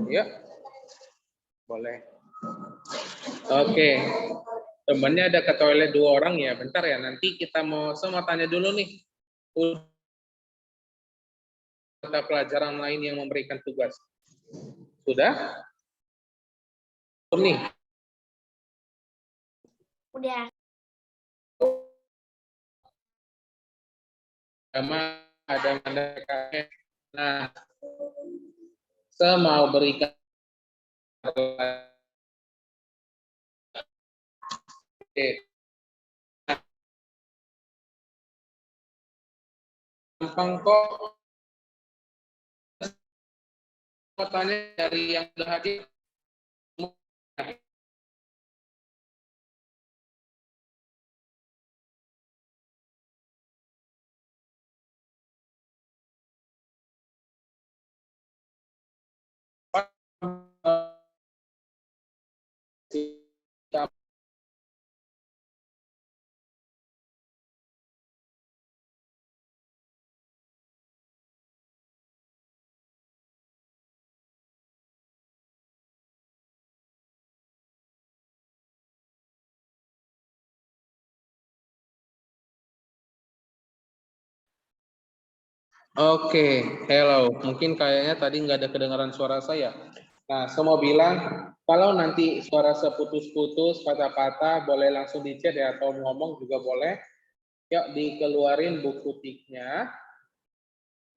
Ya, boleh. Oke. Temennya ada ke toilet 2 orang ya. Bentar ya, nanti kita mau tanya dulu nih. Mata pelajaran lain yang memberikan tugas. Sudah? Belum nih? Udah. Sama ada mandek. Nah, saya mau berikan gampang kok. Tanya dari yang sudah hadir. Oke, hello. Mungkin kayaknya tadi nggak ada kedengaran suara saya. Nah, saya mau bilang, kalau nanti suara seputus-putus, patah-patah, boleh langsung di chat ya, atau ngomong juga boleh. Yuk, dikeluarin buku tiknya.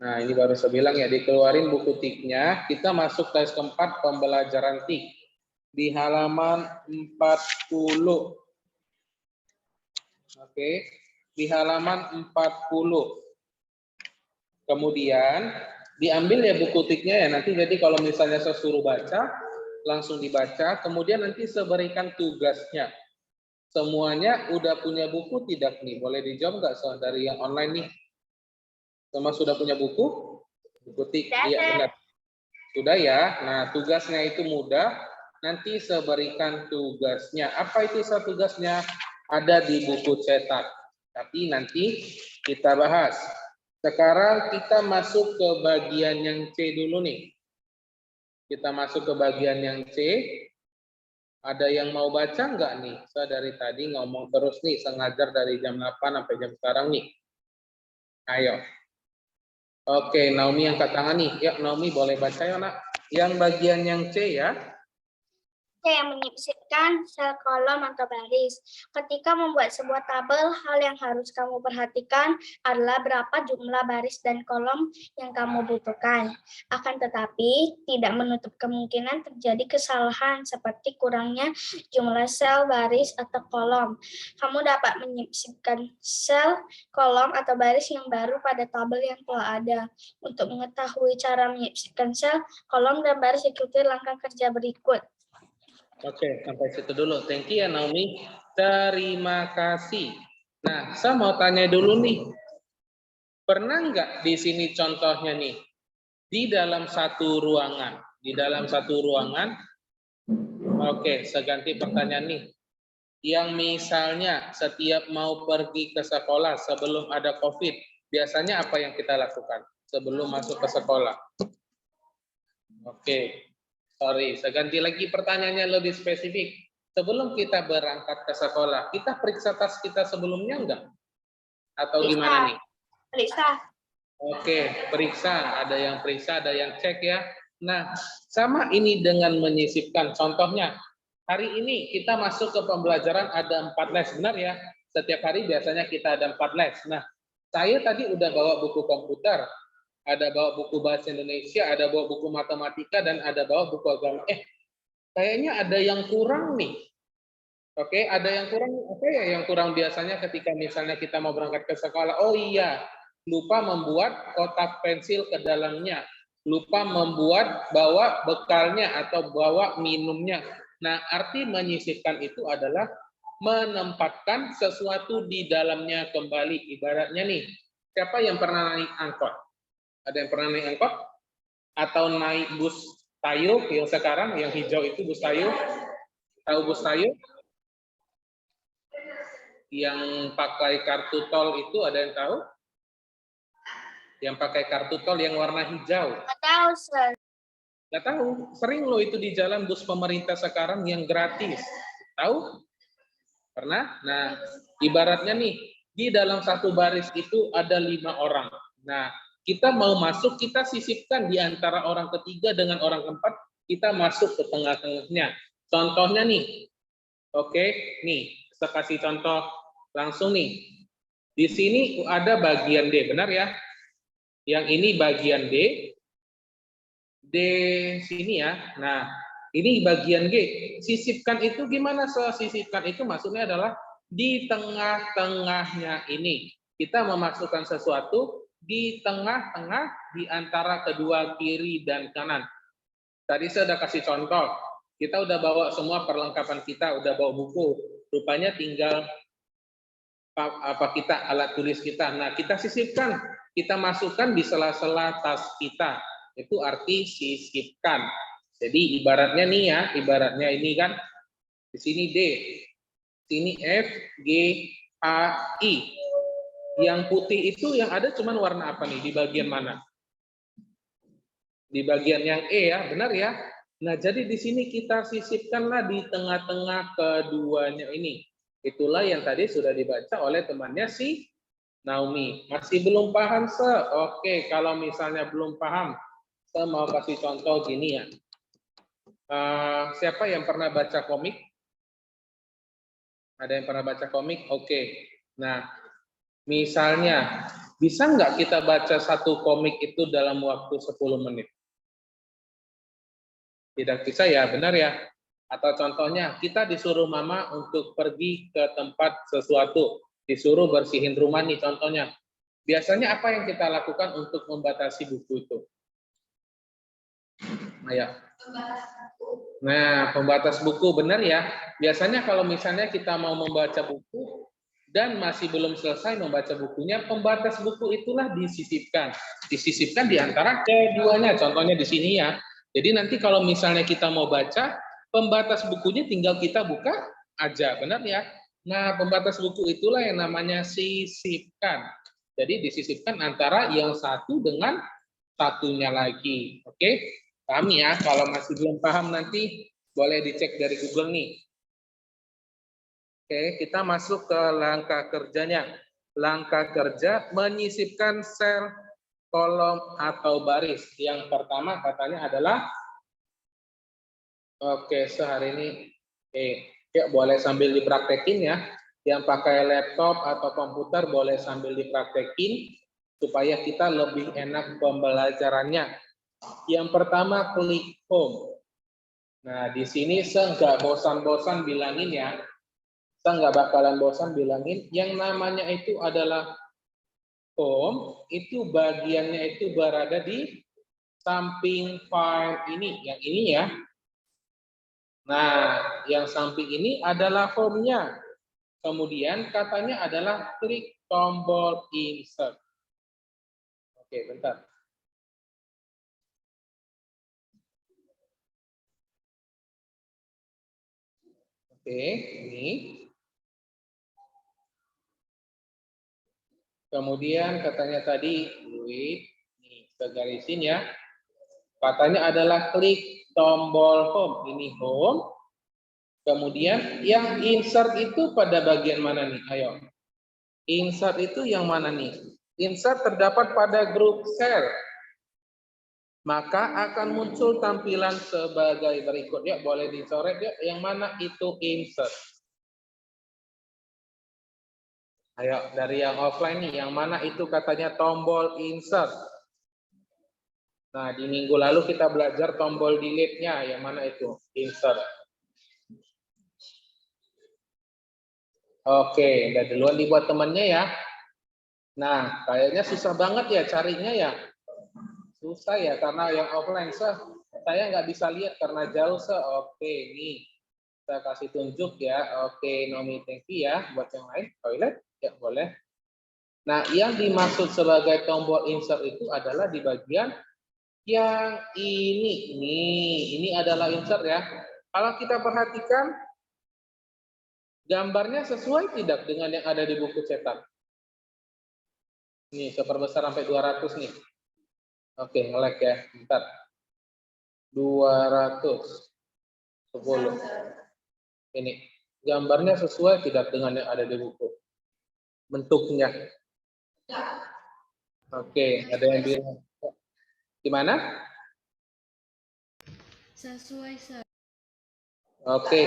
Nah, ini baru saya bilang ya, dikeluarin buku tiknya. Kita masuk tes keempat pembelajaran tik. Di halaman 40. Oke, di halaman 40. Kemudian diambil ya buku tiknya ya, nanti jadi kalau misalnya saya suruh baca, langsung dibaca, kemudian nanti saya berikan tugasnya. Semuanya udah punya buku tidak nih? Boleh dijawab nggak soal dari yang online nih? Semua sudah punya buku? Buku tik, iya benar. Sudah ya, nah tugasnya itu mudah, nanti saya berikan tugasnya. Apa itu tugasnya? Ada di buku cetak, tapi nanti kita bahas. Sekarang kita masuk ke bagian yang C dulu nih. Kita masuk ke bagian yang C. Ada yang mau baca nggak nih? Saya dari tadi ngomong terus nih, saya ngajar dari jam 8 sampai jam sekarang nih. Ayo. Oke, Naomi angkat tangan nih. Ya, Naomi boleh baca ya, nak. Yang bagian yang C ya. Yang menyisipkan sel kolom atau baris. Ketika membuat sebuah tabel, hal yang harus kamu perhatikan adalah berapa jumlah baris dan kolom yang kamu butuhkan. Akan tetapi, tidak menutup kemungkinan terjadi kesalahan seperti kurangnya jumlah sel, baris, atau kolom. Kamu dapat menyisipkan sel, kolom, atau baris yang baru pada tabel yang telah ada. Untuk mengetahui cara menyisipkan sel, kolom, dan baris, ikuti langkah kerja berikut. Oke, sampai situ dulu. Thank you ya Naomi. Terima kasih. Nah, saya mau tanya dulu nih. Pernah nggak di sini contohnya nih? Di dalam satu ruangan. Di dalam satu ruangan. Oke, saya ganti pertanyaan nih. Yang misalnya setiap mau pergi ke sekolah sebelum ada COVID, biasanya apa yang kita lakukan sebelum masuk ke sekolah? Oke. Sorry, saya ganti lagi pertanyaannya lebih spesifik. Sebelum kita berangkat ke sekolah, kita periksa tas kita sebelumnya enggak? Atau gimana nih? Periksa. Oke, periksa. Ada yang periksa, ada yang cek ya. Nah, sama ini dengan menyisipkan. Contohnya, hari ini kita masuk ke pembelajaran ada 4 les, benar ya? Setiap hari biasanya kita ada 4 les. Nah, saya tadi udah bawa buku komputer, ada bawa buku bahasa Indonesia, ada bawa buku matematika, dan ada bawa buku agama. Kayaknya ada yang kurang nih. Oke, ada yang kurang. Apa ya yang kurang biasanya ketika misalnya kita mau berangkat ke sekolah? Oh iya, lupa membuat kotak pensil ke dalamnya. Lupa membuat bawa bekalnya atau bawa minumnya. Nah, arti menyisipkan itu adalah menempatkan sesuatu di dalamnya kembali. Ibaratnya nih, siapa yang pernah naik angkot? Ada yang pernah naik angkot? Atau naik bus Tayo yang sekarang, yang hijau itu bus Tayo? Tahu bus Tayo? Yang pakai kartu tol itu ada yang tahu? Yang pakai kartu tol yang warna hijau? Nggak tahu, Sir. Nggak tahu, sering loh itu di jalan bus pemerintah sekarang yang gratis. Tahu? Pernah? Nah, ibaratnya nih, di dalam satu baris itu ada 5 orang. Nah, kita mau masuk, kita sisipkan di antara orang ketiga dengan orang keempat, kita masuk ke tengah-tengahnya. Contohnya nih, oke, nih, saya kasih contoh langsung nih. Di sini ada bagian D, benar ya? Yang ini bagian D, D sini ya. Nah, ini bagian G. Sisipkan itu gimana? Sisipkan itu maksudnya adalah di tengah-tengahnya ini. Kita memasukkan sesuatu di tengah-tengah di antara kedua kiri dan kanan. Tadi saya sudah kasih contoh. Kita udah bawa semua perlengkapan kita, udah bawa buku. Rupanya tinggal apa kita, alat tulis kita. Nah, kita sisipkan, kita masukkan di sela-sela tas kita. Itu arti sisipkan. Jadi ibaratnya nih ya, ibaratnya ini kan di sini D, sini F, G, A, I. Yang putih itu yang ada cuman warna apa nih? Di bagian mana? Di bagian yang E ya, benar ya? Nah, jadi di sini kita sisipkanlah di tengah-tengah keduanya ini. Itulah yang tadi sudah dibaca oleh temannya si Naomi. Masih belum paham, Se? Oke, kalau misalnya belum paham, saya mau kasih contoh gini ya. Siapa yang pernah baca komik? Ada yang pernah baca komik? Oke. Nah, misalnya, bisa nggak kita baca satu komik itu dalam waktu 10 menit? Tidak bisa ya, benar ya? Atau contohnya, kita disuruh mama untuk pergi ke tempat sesuatu. Disuruh bersihin rumah nih contohnya. Biasanya apa yang kita lakukan untuk membatasi buku itu? Ayo. Nah, pembatas buku benar ya. Biasanya kalau misalnya kita mau membaca buku dan masih belum selesai membaca bukunya, pembatas buku itulah disisipkan. Disisipkan di antara keduanya. Contohnya di sini ya. Jadi nanti kalau misalnya kita mau baca, pembatas bukunya tinggal kita buka aja, benar ya? Nah, pembatas buku itulah yang namanya sisipkan. Jadi disisipkan antara yang satu dengan satunya lagi. Oke? Paham ya? Kalau masih belum paham nanti boleh dicek dari Google nih. Oke, kita masuk ke langkah kerjanya. Langkah kerja menyisipkan sel, kolom, atau baris. Yang pertama katanya adalah, oke, sehari ini, ya boleh sambil dipraktekin ya. Yang pakai laptop atau komputer boleh sambil dipraktekin, supaya kita lebih enak pembelajarannya. Yang pertama, klik home. Nah, di sini saya nggak bosan-bosan bilangin ya. Saya nggak bakalan bosan bilangin, yang namanya itu adalah home, itu bagiannya itu berada di samping file ini, yang ini ya. Nah, yang samping ini adalah home-nya. Kemudian katanya adalah klik tombol insert. Oke, bentar. Oke, ini. Kemudian katanya tadi, nih, kita garisin ya. Katanya adalah klik tombol home. Ini home. Kemudian yang insert itu pada bagian mana nih? Ayo. Insert itu yang mana nih? Insert terdapat pada grup sel. Maka akan muncul tampilan sebagai berikut. Ya, boleh dicoret ya. Yang mana itu insert? Ayo, dari yang offline nih, yang mana itu katanya tombol insert? Nah, di minggu lalu kita belajar tombol delete-nya, yang mana itu? Insert. Oke, udah duluan dibuat temannya ya. Nah, kayaknya susah banget ya carinya ya. Susah ya, karena yang offline, saya nggak bisa lihat karena jauh, Oke, nih. Saya kasih tunjuk ya. Oke, Nomi, thank you ya. Buat yang lain, toilet, ya boleh. Nah, yang dimaksud sebagai tombol insert itu adalah di bagian yang ini. Nih, ini adalah insert ya. Kalau kita perhatikan, gambarnya sesuai tidak dengan yang ada di buku cetak? Nih, seperbesar sampai 200 nih. Oke, nge-lag ya. Bentar. 210. Ini gambarnya sesuai tidak dengan yang ada di buku? Bentuknya. Oke, ada yang bilang. Gimana? Sesuai, Sir. Oke,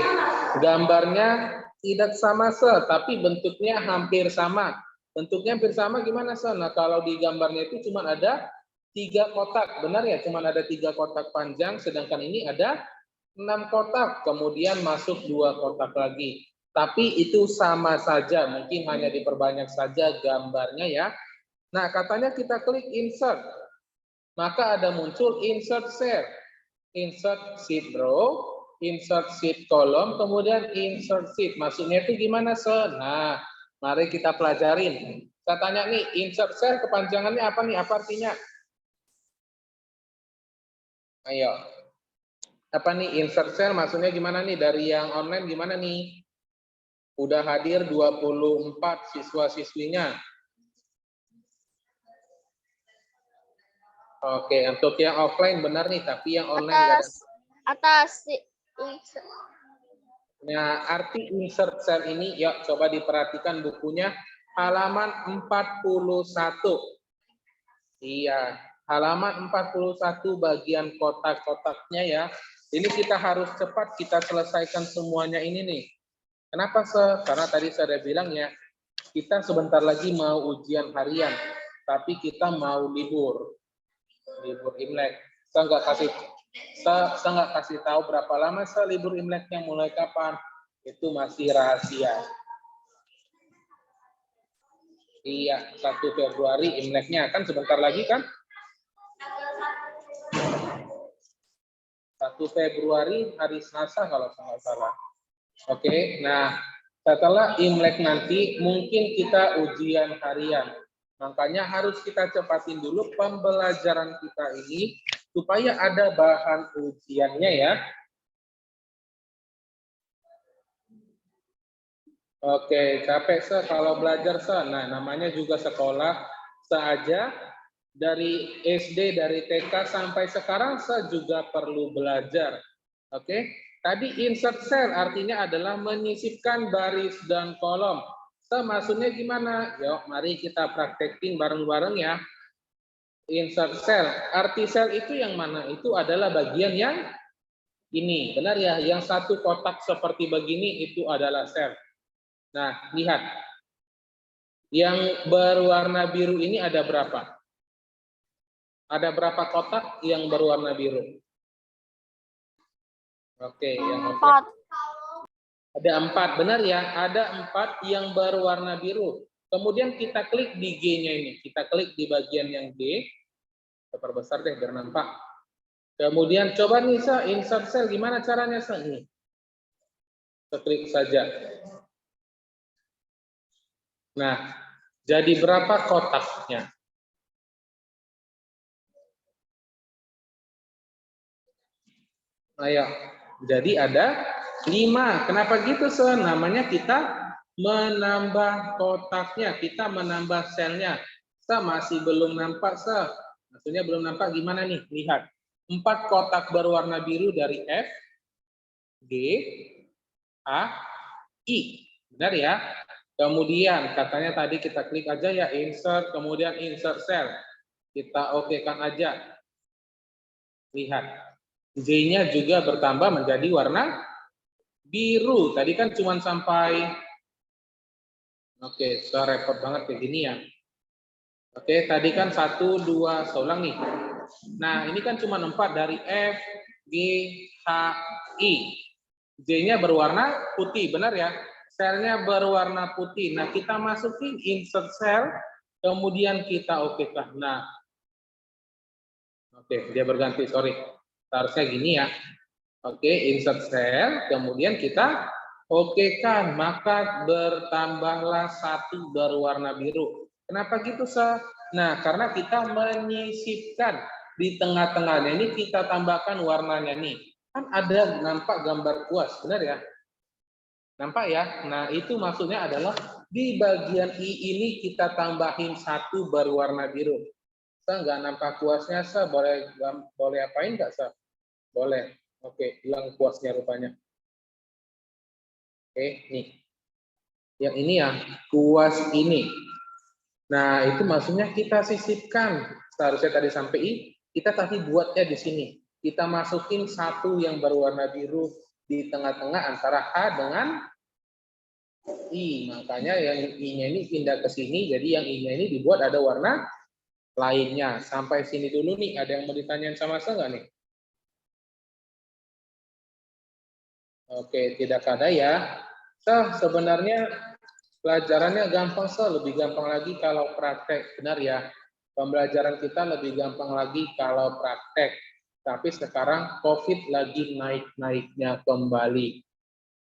gambarnya tidak sama, tapi bentuknya hampir sama. Bentuknya hampir sama gimana, Nah, kalau di gambarnya itu cuma ada 3 kotak, benar ya? Cuma ada 3 kotak panjang, sedangkan ini ada 6 kotak, kemudian masuk 2 kotak lagi. Tapi itu sama saja, mungkin hanya diperbanyak saja gambarnya ya. Nah, katanya kita klik insert, maka ada muncul insert cell, insert sheet row, insert sheet column, kemudian insert sheet. Maksudnya itu gimana, Nah, mari kita pelajarin. Saya tanya nih, insert cell kepanjangannya apa nih? Apa artinya? Ayo. Apa nih insert cell? Maksudnya gimana nih? Dari yang online gimana nih? Udah hadir 24 siswa-siswinya. Oke, untuk yang offline benar nih, tapi yang online nggak ada. Atas. Nah, arti insert cell ini, yuk coba diperhatikan bukunya, halaman 41. Iya, halaman 41 bagian kotak-kotaknya ya. Ini kita harus cepat kita selesaikan semuanya ini nih. Kenapa, Karena tadi saya bilang ya, kita sebentar lagi mau ujian harian, tapi kita mau libur Imlek. Saya nggak kasih tahu berapa lama libur Imleknya, mulai kapan, itu masih rahasia. Iya, 1 Februari Imleknya kan sebentar lagi kan? 1 Februari hari Selasa kalau saya nggak salah. Oke, nah setelah Imlek nanti mungkin kita ujian harian. Makanya harus kita cepatin dulu pembelajaran kita ini supaya ada bahan ujiannya ya. Oke, capek kalau belajar Nah, namanya juga sekolah saja dari SD, dari TK sampai sekarang juga perlu belajar. Oke, tadi insert cell artinya adalah menyisipkan baris dan kolom. Maksudnya gimana? Yuk, mari kita praktekin bareng-bareng ya. Insert cell. Arti sel itu yang mana? Itu adalah bagian yang ini. Benar ya? Yang satu kotak seperti begini itu adalah sel. Nah, lihat. Yang berwarna biru ini ada berapa? Ada berapa kotak yang berwarna biru? Oke, yang 4. Ada 4, benar ya? Ada 4 yang berwarna biru. Kemudian kita klik di G-nya ini. Kita klik di bagian yang G. Kita perbesar deh biar nampak. Kemudian coba nih, insert cell. Gimana caranya, Ini. Kita klik saja. Nah, jadi berapa kotaknya? Ayo. Jadi ada 5. Kenapa gitu, Namanya kita menambah kotaknya, kita menambah selnya. Masih belum nampak, Maksudnya belum nampak gimana nih? Lihat. 4 kotak berwarna biru dari F, G, A, I. Benar ya? Kemudian katanya tadi kita klik aja ya insert, kemudian insert cell. Kita oke-kan aja. Lihat. J-nya juga bertambah menjadi warna biru. Tadi kan cuma sampai oke, repot banget kayak gini ya. Oke, tadi kan 1, 2, saya ulang nih. Nah, ini kan cuma 4 dari F, G, H, I. J-nya berwarna putih, benar ya? Selnya berwarna putih. Nah, kita masukin insert cell, kemudian kita oke-kan. Nah, oke, dia berganti, sorry. Harusnya gini ya. Oke, insert cell, kemudian kita oke-kan, maka bertambahlah 1 berwarna biru. Kenapa gitu, Nah, karena kita menyisipkan di tengah-tengahnya ini kita tambahkan warnanya nih. Kan ada nampak gambar kuas, benar ya? Nampak ya? Nah, itu maksudnya adalah di bagian I ini kita tambahin 1 berwarna biru. Nggak nampak kuasnya, boleh apain nggak, Boleh. Oke, hilang kuasnya rupanya. Oke, nih. Yang ini ya, kuas ini. Nah, itu maksudnya kita sisipkan. Seharusnya tadi sampai I, kita tadi buatnya di sini. Kita masukin satu yang berwarna biru di tengah-tengah antara H dengan I. Makanya yang I-nya ini pindah ke sini, jadi yang I-nya ini dibuat ada warna lainnya. Sampai sini dulu nih, ada yang mau ditanyain sama saya nggak nih? Oke, tidak ada ya. Sebenarnya pelajarannya gampang, lebih gampang lagi kalau praktek. Benar ya, pembelajaran kita lebih gampang lagi kalau praktek. Tapi sekarang COVID lagi naik-naiknya kembali.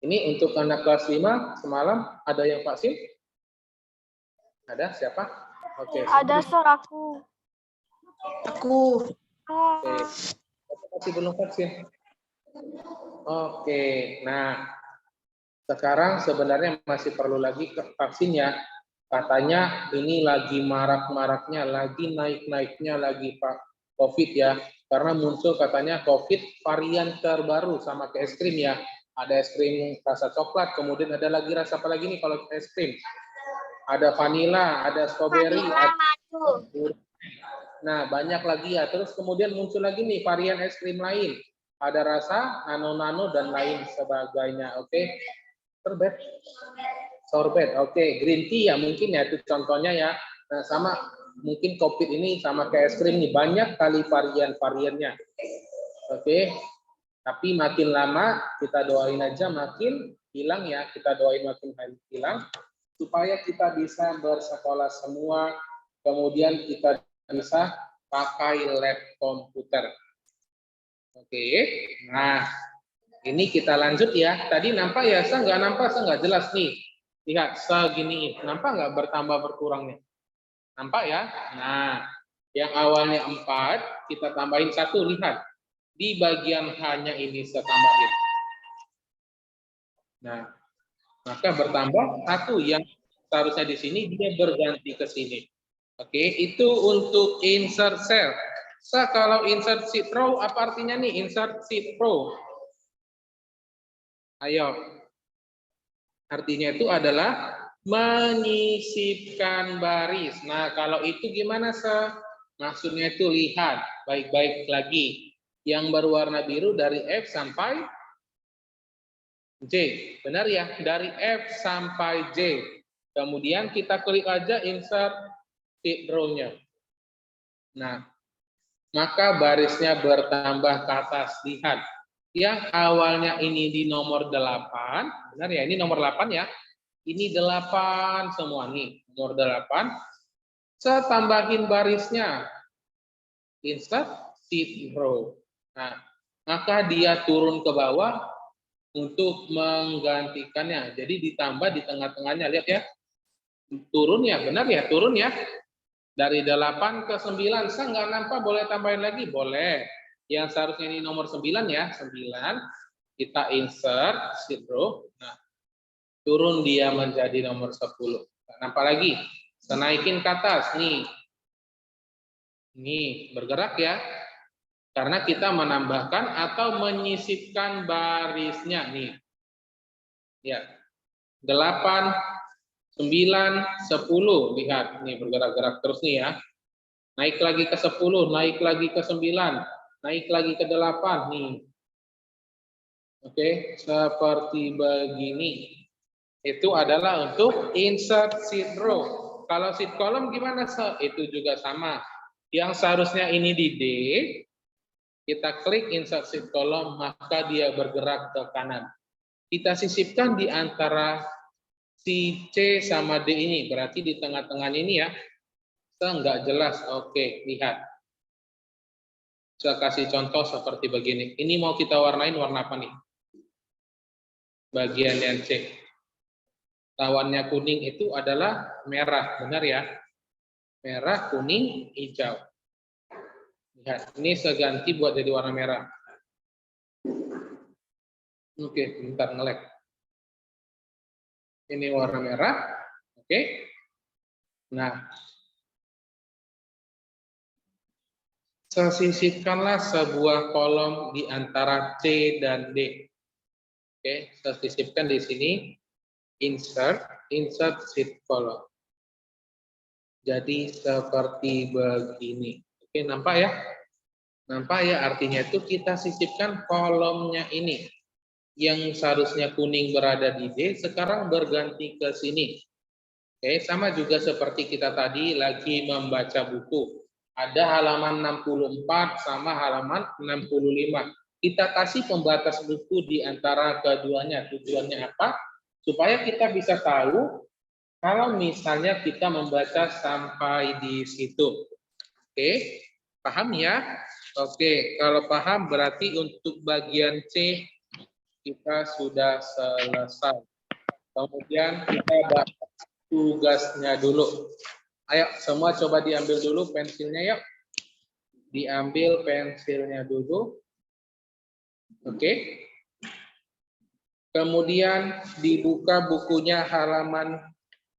Ini untuk anak kelas 5, semalam ada yang vaksin? Ada siapa? Oke. Ada aku. Oke. Masih belum vaksin? Oke. Nah, sekarang sebenarnya masih perlu lagi vaksinnya. Katanya ini lagi marak-maraknya, lagi naik-naiknya lagi Pak COVID ya. Karena muncul katanya COVID varian terbaru sama kayak es krim ya. Ada es krim rasa coklat, kemudian ada lagi rasa apa lagi nih kalau es krim? Ada vanila, ada strawberry, nah banyak lagi ya. Terus kemudian muncul lagi nih varian es krim lain. Ada rasa nano-nano dan lain sebagainya. Oke. Sorbet, oke. Green tea ya mungkin ya itu contohnya ya. Nah sama mungkin COVID ini sama kayak es krim nih banyak kali varian-variannya. Oke. Tapi makin lama kita doain aja makin hilang ya. Kita doain makin hilang supaya kita bisa bersekolah semua. Kemudian kita bisa pakai lab komputer. Oke. Nah. Ini kita lanjut ya. Tadi nampak ya, saya nggak nampak, saya nggak jelas nih. Lihat, segini. Nampak nggak bertambah berkurangnya? Nampak ya? Nah, yang awalnya 4, kita tambahin 1. Lihat, di bagian H-nya ini saya tambahin. Nah, maka bertambah 1 yang seharusnya di sini, dia berganti ke sini. Oke, itu untuk insert cell. Kalau insert sheet row, apa artinya nih insert sheet row? Ayo. Artinya itu adalah menyisipkan baris. Nah, kalau itu gimana, Maksudnya itu lihat baik-baik lagi. Yang berwarna biru dari F sampai J. Benar ya? Dari F sampai J. Kemudian kita klik aja insert sheet row-nya. Nah, maka barisnya bertambah ke atas. Lihat. Yang awalnya ini di nomor 8, benar ya, ini nomor 8 ya. Ini 8 semua nih, nomor 8. Saya tambahin barisnya. Insert sheet row. Nah, maka dia turun ke bawah untuk menggantikannya. Jadi ditambah di tengah-tengahnya, lihat ya. Turun ya, benar ya, turun ya. Dari 8 ke 9, saya nggak nampak, boleh tambahin lagi? Boleh. Yang seharusnya ini nomor 9 ya, 9. Kita insert sheet row. Nah, turun dia menjadi nomor 10. Nampak lagi? Senaikin ke atas. Nih. Nih, bergerak ya. Karena kita menambahkan atau menyisipkan barisnya. Nih. Ya. 8, 9, 10. Lihat. Nih, bergerak-gerak terus nih ya. Naik lagi ke 10, naik lagi ke 9, naik lagi ke 8 nih. Oke, seperti begini. Itu adalah untuk insert sheet row. Kalau sheet column gimana, Itu juga sama. Yang seharusnya ini di D, kita klik insert sheet column, maka dia bergerak ke kanan. Kita sisipkan di antara si C sama D ini, berarti di tengah-tengah ini ya. Nggak jelas. Oke, lihat. Saya kasih contoh seperti begini. Ini mau kita warnain warna apa nih? Bagian yang C. Lawannya kuning itu adalah merah, benar ya? Merah, kuning, hijau. Lihat, ini saya ganti buat jadi warna merah. Oke, bentar nge-lag. Ini warna merah. Oke. Nah, Sisipkanlah sebuah kolom di antara C dan D. Oke, saya sisipkan di sini. Insert sheet column. Jadi seperti begini. Oke, nampak ya? Nampak ya, artinya itu kita sisipkan kolomnya ini. Yang seharusnya kuning berada di D, sekarang berganti ke sini. Oke, sama juga seperti kita tadi lagi membaca buku. Ada halaman 64 sama halaman 65. Kita kasih pembatas buku di antara keduanya. Tujuannya apa? Supaya kita bisa tahu kalau misalnya kita membaca sampai di situ. Oke, paham ya? Oke, kalau paham berarti untuk bagian C kita sudah selesai. Kemudian kita bahas tugasnya dulu. Ayo, semua coba diambil dulu pensilnya yuk. Diambil pensilnya dulu. Oke. Kemudian dibuka bukunya halaman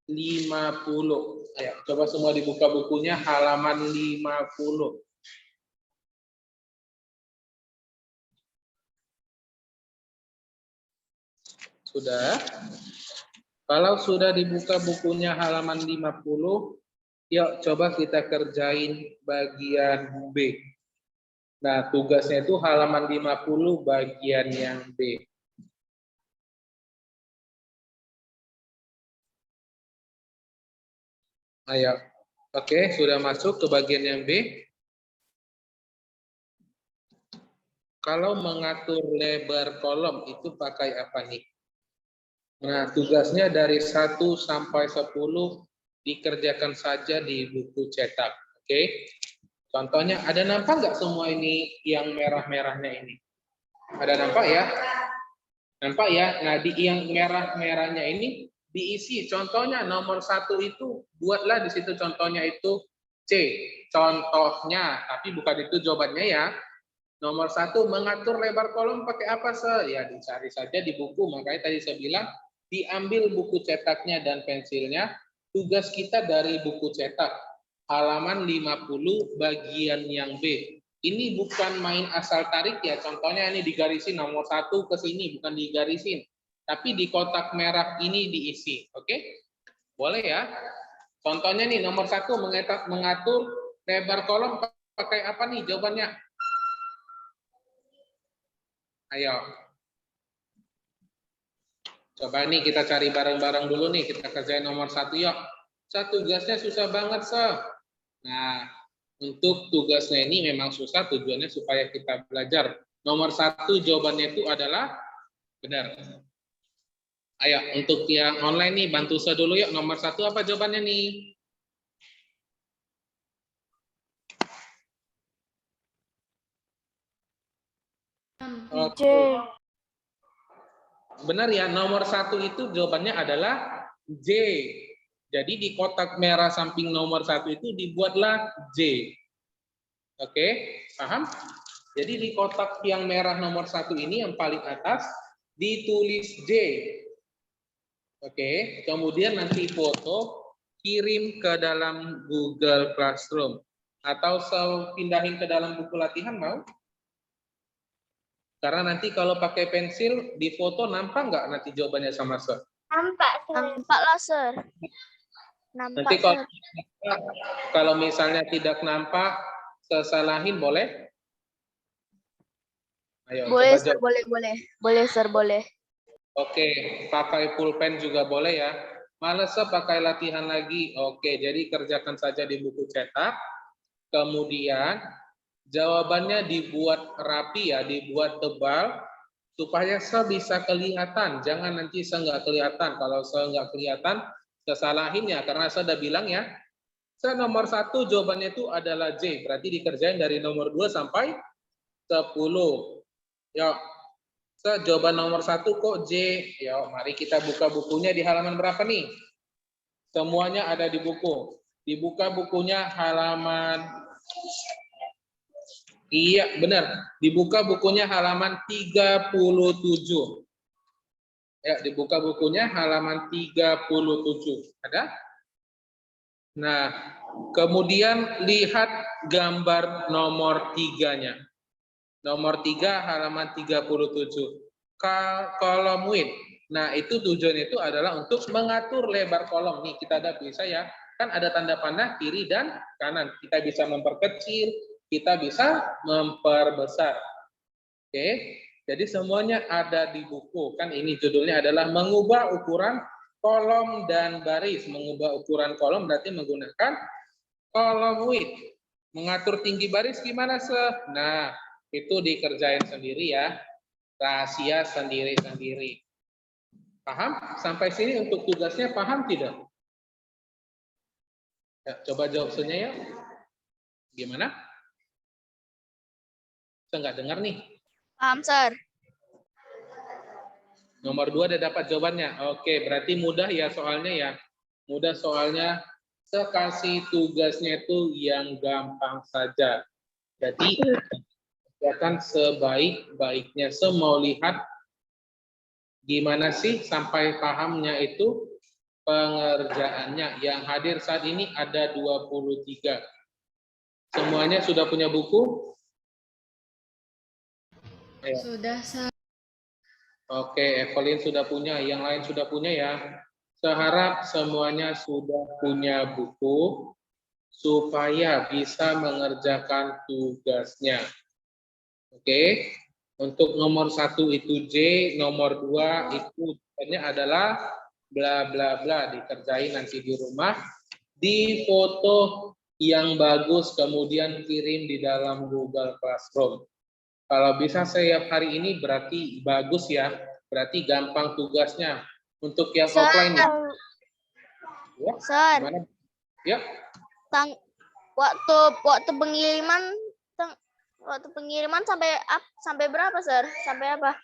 50. Ayo, coba semua dibuka bukunya halaman 50. Sudah? Kalau sudah dibuka bukunya halaman 50, yuk coba kita kerjain bagian B. Nah, tugasnya itu halaman 50 bagian yang B. Ayo. Oke, sudah masuk ke bagian yang B. Kalau mengatur lebar kolom itu pakai apa nih? Nah, tugasnya dari 1 sampai 10 dikerjakan saja di buku cetak. Oke. Contohnya, ada nampak nggak semua ini yang merah-merahnya ini? Ada nampak ya? Nampak ya? Nah, di yang merah-merahnya ini diisi. Contohnya nomor 1 itu, buatlah di situ contohnya itu C. Contohnya, tapi bukan itu jawabannya ya. Nomor 1, mengatur lebar kolom pakai apa, Se? Ya, dicari saja di buku. Makanya tadi saya bilang, diambil buku cetaknya dan pensilnya. Tugas kita dari buku cetak. Halaman 50 bagian yang B. Ini bukan main asal tarik ya. Contohnya ini digarisin nomor 1 ke sini, bukan digarisin. Tapi di kotak merah ini diisi. Oke? Boleh ya? Contohnya nih, nomor 1 mengatur lebar kolom pakai apa nih jawabannya? Ayo. Coba nih kita cari bareng-bareng dulu nih. Kita kerjain nomor 1 yuk. Tugasnya susah banget, Se. Nah, untuk tugasnya ini memang susah, tujuannya supaya kita belajar. Nomor 1 jawabannya itu adalah benar. Ayo, untuk yang online nih, bantu saya dulu yuk. Nomor 1 apa jawabannya nih? C. Benar ya, nomor 1 itu jawabannya adalah J. Jadi di kotak merah samping nomor 1 itu dibuatlah J. Oke, paham? Jadi di kotak yang merah nomor 1 ini yang paling atas ditulis J. Oke, kemudian nanti foto kirim ke dalam Google Classroom atau saya pindahin ke dalam buku latihan mau? Karena nanti kalau pakai pensil di foto nampak nggak nanti jawabannya sama Sir? Nampak, nampak lah, Sir. Nanti kalau misalnya tidak nampak, sesalahin boleh? Ayo, Boleh, coba Sir, jawab. boleh. Boleh, Sir, boleh. Oke, pakai pulpen juga boleh ya. Males pakai latihan lagi. Oke, jadi kerjakan saja di buku cetak. Kemudian jawabannya dibuat rapi ya, dibuat tebal supaya saya bisa kelihatan. Jangan nanti saya nggak kelihatan. Kalau saya nggak kelihatan, kesalahin ya. Karena saya udah bilang ya, saya nomor 1 jawabannya itu adalah J. Berarti dikerjain dari nomor 2 sampai 10. Yuk, jawaban nomor 1 kok J. Yuk, mari kita buka bukunya di halaman berapa nih? Semuanya ada di buku. Dibuka bukunya halaman... Iya, benar. Dibuka bukunya halaman 37. Ya, dibuka bukunya halaman 37. Ada? Nah, kemudian lihat gambar nomor 3-nya. Nomor 3 halaman 37. Kolom width. Nah, itu tujuannya itu adalah untuk mengatur lebar kolom. Nih, kita ada bisa ya. Kan ada tanda panah kiri dan kanan. Kita bisa memperkecil, kita bisa memperbesar. Oke. Jadi semuanya ada di buku. Kan ini judulnya adalah mengubah ukuran kolom dan baris. Mengubah ukuran kolom berarti menggunakan kolom width. Mengatur tinggi baris gimana, Nah, itu dikerjain sendiri ya. Rahasia sendiri-sendiri. Paham? Sampai sini untuk tugasnya paham tidak? Ya, coba jawab ya. Gimana? Saya nggak dengar nih. Paham, Sir. Nomor 2 udah dapat jawabannya. Oke, berarti mudah ya soalnya ya. Mudah soalnya. Sekasih tugasnya itu yang gampang saja. Jadi, kerjakan sebaik-baiknya. Mau lihat gimana sih sampai pahamnya itu pengerjaannya. Yang hadir saat ini ada 23. Semuanya sudah punya buku? Sudah, Sir. Oke, Evelyn sudah punya, yang lain sudah punya ya. Saya harap semuanya sudah punya buku supaya bisa mengerjakan tugasnya. Oke, untuk nomor 1 itu J, nomor 2 itu adalah bla bla bla, dikerjain nanti di rumah, di foto yang bagus kemudian kirim di dalam Google Classroom. Kalau bisa setiap hari ini berarti bagus ya, berarti gampang tugasnya. Untuk yang offline nih. Ya, Sir. gimana? Ya. Waktu pengiriman sampai berapa, Sir? Sampai apa?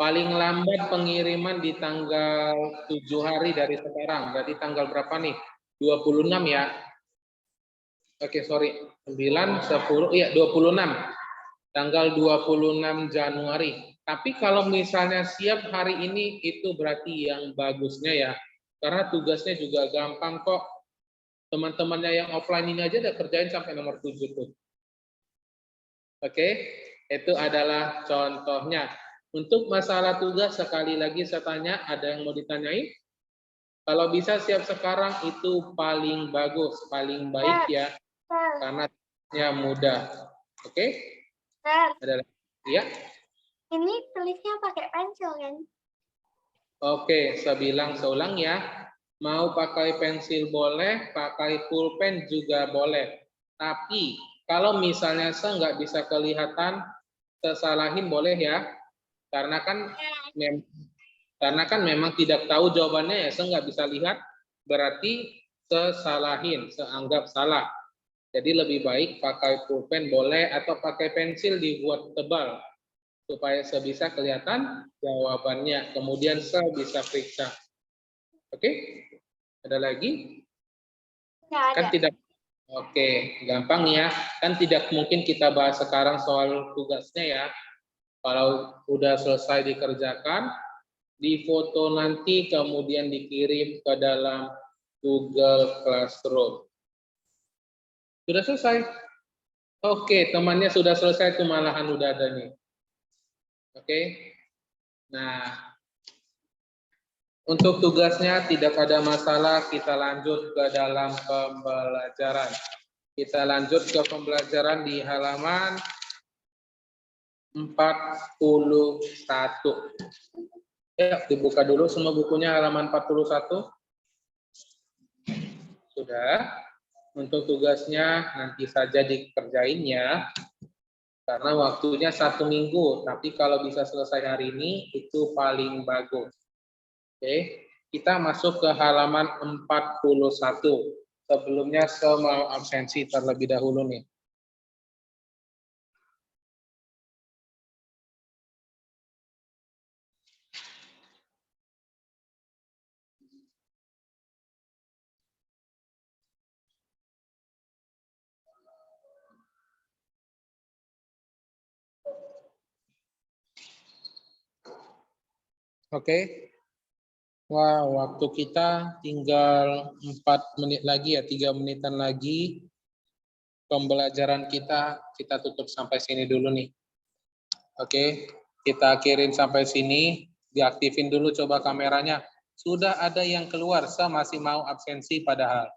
Paling lambat pengiriman di tanggal 7 hari dari sekarang. Berarti tanggal berapa nih? 26 ya. Oke, sorry. 9, 10, iya 26. Tanggal 26 Januari. Tapi kalau misalnya siap hari ini itu berarti yang bagusnya ya. Karena tugasnya juga gampang kok. Teman-temannya yang offline ini aja udah kerjain sampai nomor 7 tuh. Oke, itu adalah contohnya. Untuk masalah tugas sekali lagi saya tanya, ada yang mau ditanyain? Kalau bisa siap sekarang itu paling bagus, paling baik ya. Karena mudah. Oke? Ada ya? Ini tulisnya pakai pensil kan? Oke, saya bilang seulang ya. Mau pakai pensil boleh, pakai pulpen juga boleh. Tapi kalau misalnya saya nggak bisa kelihatan, sesalahin boleh ya. Karena kan memang tidak tahu jawabannya ya, saya nggak bisa lihat. Berarti sesalahin, seanggap salah. Jadi lebih baik pakai pulpen boleh atau pakai pensil dibuat tebal. Supaya saya bisa kelihatan jawabannya. Kemudian saya bisa periksa. Oke? Ada lagi? Nggak ada. Kan tidak. Oke, gampang ya. Kan tidak mungkin kita bahas sekarang soal tugasnya ya. Kalau udah selesai dikerjakan, difoto nanti kemudian dikirim ke dalam Google Classroom. Sudah selesai? Oke, temannya sudah selesai tuh malahan udah ada nih. Oke. Nah, untuk tugasnya tidak ada masalah, kita lanjut ke dalam pembelajaran. Kita lanjut ke pembelajaran di halaman 41. Ya, dibuka dulu semua bukunya halaman 41. Sudah. Untuk tugasnya nanti saja dikerjainnya. Karena waktunya 1 minggu, tapi kalau bisa selesai hari ini itu paling bagus. Oke, kita masuk ke halaman 41. Sebelumnya saya mau absensi terlebih dahulu nih. Oke. Wah, waktu kita tinggal 4 menit lagi ya, 3 menitan lagi. pembelajaran kita tutup sampai sini dulu nih. Oke, kita akhirin sampai sini. Diaktifin dulu coba kameranya. Sudah ada yang keluar, saya masih mau absensi padahal.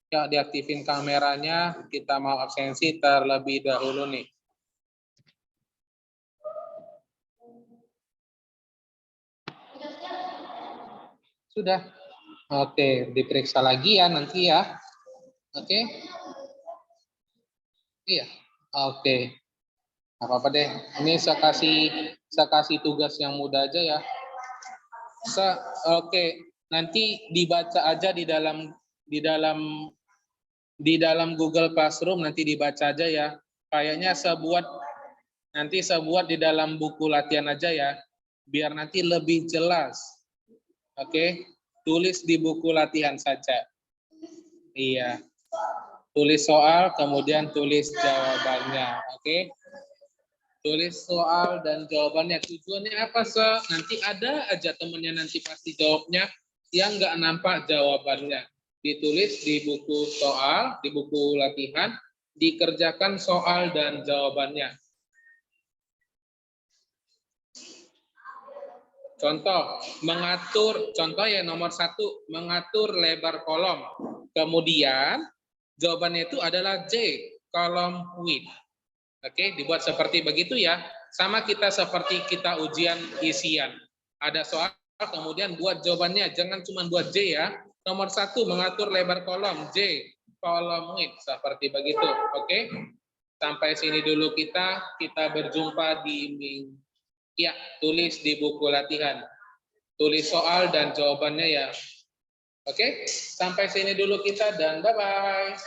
Ya, diaktifin kameranya, kita mau absensi terlebih dahulu nih. Sudah. Oke, diperiksa lagi ya nanti ya. Oke. Iya. Oke. Nggak apa-apa deh. Ini saya kasih tugas yang mudah aja ya. Oke, nanti dibaca aja di dalam Google Classroom, nanti dibaca aja ya. Kayaknya saya buat di dalam buku latihan aja ya, biar nanti lebih jelas. Oke, tulis di buku latihan saja. Iya, tulis soal, kemudian tulis jawabannya. Oke, tulis soal dan jawabannya. Tujuannya apa, nanti ada aja temennya nanti pasti jawabnya yang nggak nampak jawabannya. Ditulis di buku soal, di buku latihan, dikerjakan soal dan jawabannya. Contoh yang nomor 1, mengatur lebar kolom. Kemudian jawabannya itu adalah J, kolom width. Oke, dibuat seperti begitu ya. Sama kita seperti kita ujian isian. Ada soal, kemudian buat jawabannya. Jangan cuma buat J ya. Nomor 1, mengatur lebar kolom. J, kolom width. Seperti begitu. Oke. Sampai sini dulu kita berjumpa di ya, tulis di buku latihan. Tulis soal dan jawabannya ya. Oke, sampai sini dulu kita dan bye-bye.